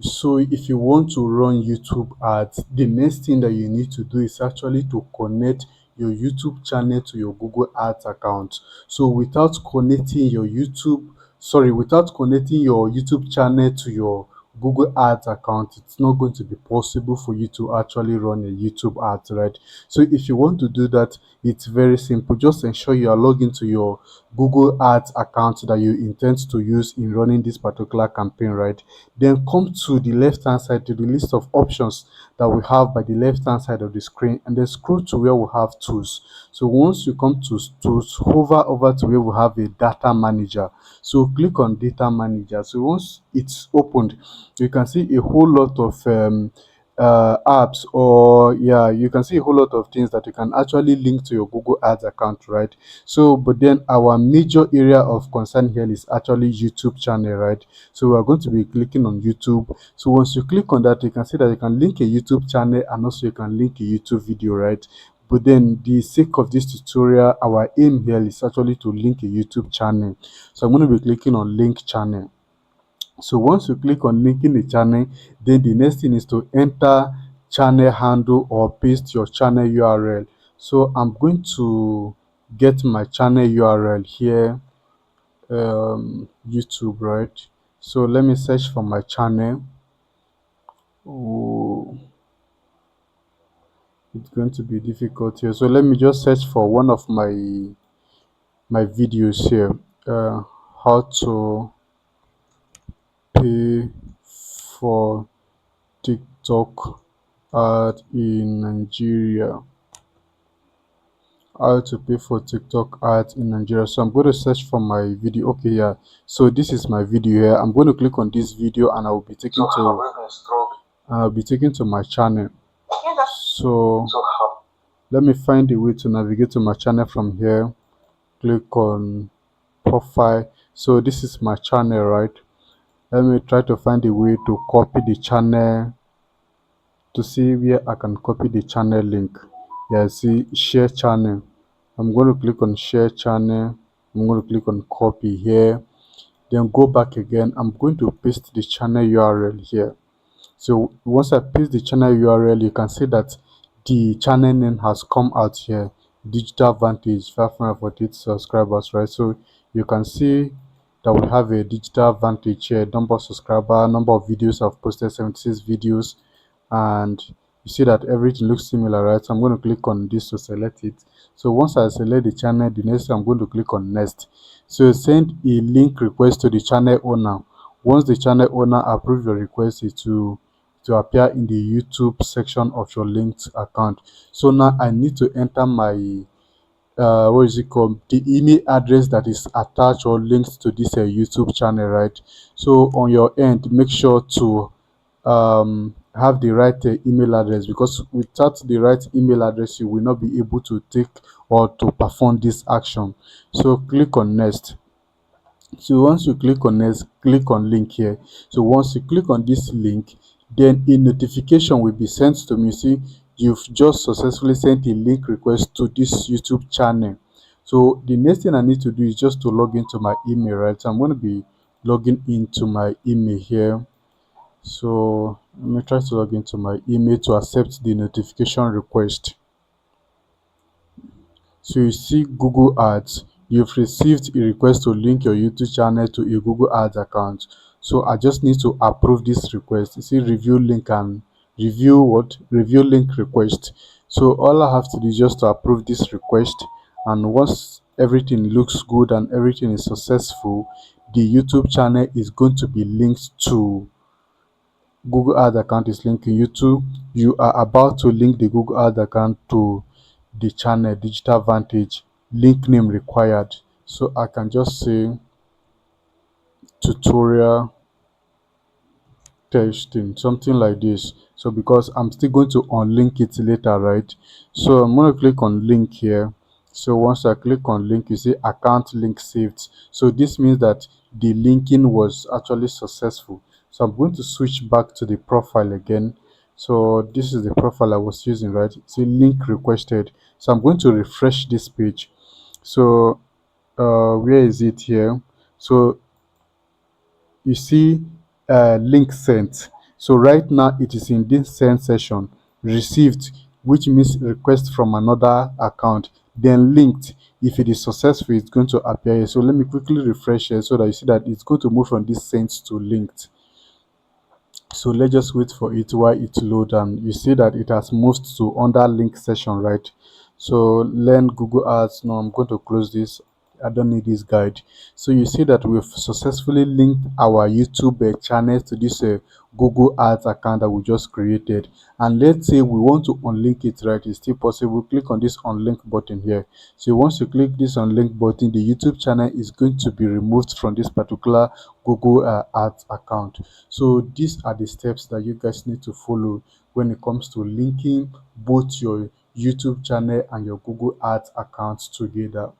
So if you want to run YouTube ads, the next thing that you need to do is actually to connect your YouTube channel to your Google Ads account. So without connecting your YouTube channel to your Google Ads account, it's not going to be possible for you to actually run a YouTube ad, right? So if you want to do that, it's very simple. Just ensure you are logged into your Google Ads account that you intend to use in running this particular campaign, right? Then come to the left hand side to the list of options that we have by the left hand side of the screen, and then scroll to where we have tools. So once you come to tools, hover over to where we have a data manager. So click on data manager. So once it's opened, you can see a whole lot of apps, or yeah, you can see a whole lot of things that you can actually link to your Google Ads account, right? So but then our major area of concern here is actually YouTube channel, right? So we are going to be clicking on YouTube. So once you click on that, you can see that you can link a YouTube channel, and also you can link a YouTube video, right? But then the sake of this tutorial, our aim here is actually to link a YouTube channel. So I'm going to be clicking on link channel. So once you click on linking the channel, then the next thing is to enter channel handle or paste your channel URL. So I'm going to get my channel URL here, YouTube, right? So let me search for my channel. Oh, it's going to be difficult here. So let me just search for one of my videos here. How to pay for TikTok ad in Nigeria. How to pay for TikTok ads in Nigeria. So I'm going to search for my video. Okay, yeah. So this is my video here. I'm going to click on this video, and I'll be taken to my channel. So let me find a way to navigate to my channel from here. Click on profile. So this is my channel, right? Let me try to find a way to copy the channel, to see where I can copy the channel link. Yeah, see share channel. I'm going to click on share channel. I'm going to click on copy here. Then go back again. I'm going to paste the channel URL here. So once I paste the channel URL, you can see that the channel name has come out here. Digital Vantage, 548 subscribers, right? So you can see that we have a Digital Vantage here, number of subscriber, number of videos I've posted, 76 videos, and you see that everything looks similar, right? So I'm going to click on this to select it. So once I select the channel, the next thing I'm going to click on next. So send a link request to the channel owner. Once the channel owner approves your request, it to appear in the YouTube section of your linked account. So now I need to enter my what is it called, the email address that is attached or linked to this YouTube channel, right? So on your end, make sure to have the right email address, because without the right email address, you will not be able to take or to perform this action. So click on next. So once you click on next, click on link here. So once you click on this link, then a notification will be sent to me. See, you've just successfully sent a link request to this YouTube channel. So the next thing I need to do is just to log into my email, right? So I'm going to be logging into my email here. So let me try to log into my email to accept the notification request. So you see Google Ads. You've received a request to link your YouTube channel to a Google Ads account. So I just need to approve this request. You see review link and review what? Review link request. So all I have to do is just to approve this request. And once everything looks good and everything is successful, the YouTube channel is going to be linked to Google Ads account is linking YouTube. You are about to link the Google Ads account to the channel Digital Vantage. Link name required. So I can just say tutorial testing, something like this. So because I'm still going to unlink it later, right? So I'm going to click on link here. So once I click on link, you see account link saved. So this means that the linking was actually successful. So I'm going to switch back to the profile again. So this is the profile I was using, right? See link requested. So I'm going to refresh this page. So where is it here? So you see link sent. So right now it is in this send session, received, which means request from another account, then linked. If it is successful, it's going to appear here. So let me quickly refresh here so that you see that it's going to move from this sent to linked. So let's just wait for it while it load, and you see that it has moved to under link session, right? So learn Google Ads. Now I'm going to close this. I don't need this guide. So you see that we've successfully linked our YouTube channel to this Google Ads account that we just created. And let's say we want to unlink it, right? It's still possible. Click on this unlink button here. So once you click this unlink button, the YouTube channel is going to be removed from this particular Google Ads account. So these are the steps that you guys need to follow when it comes to linking both your YouTube channel and your Google Ads accounts together.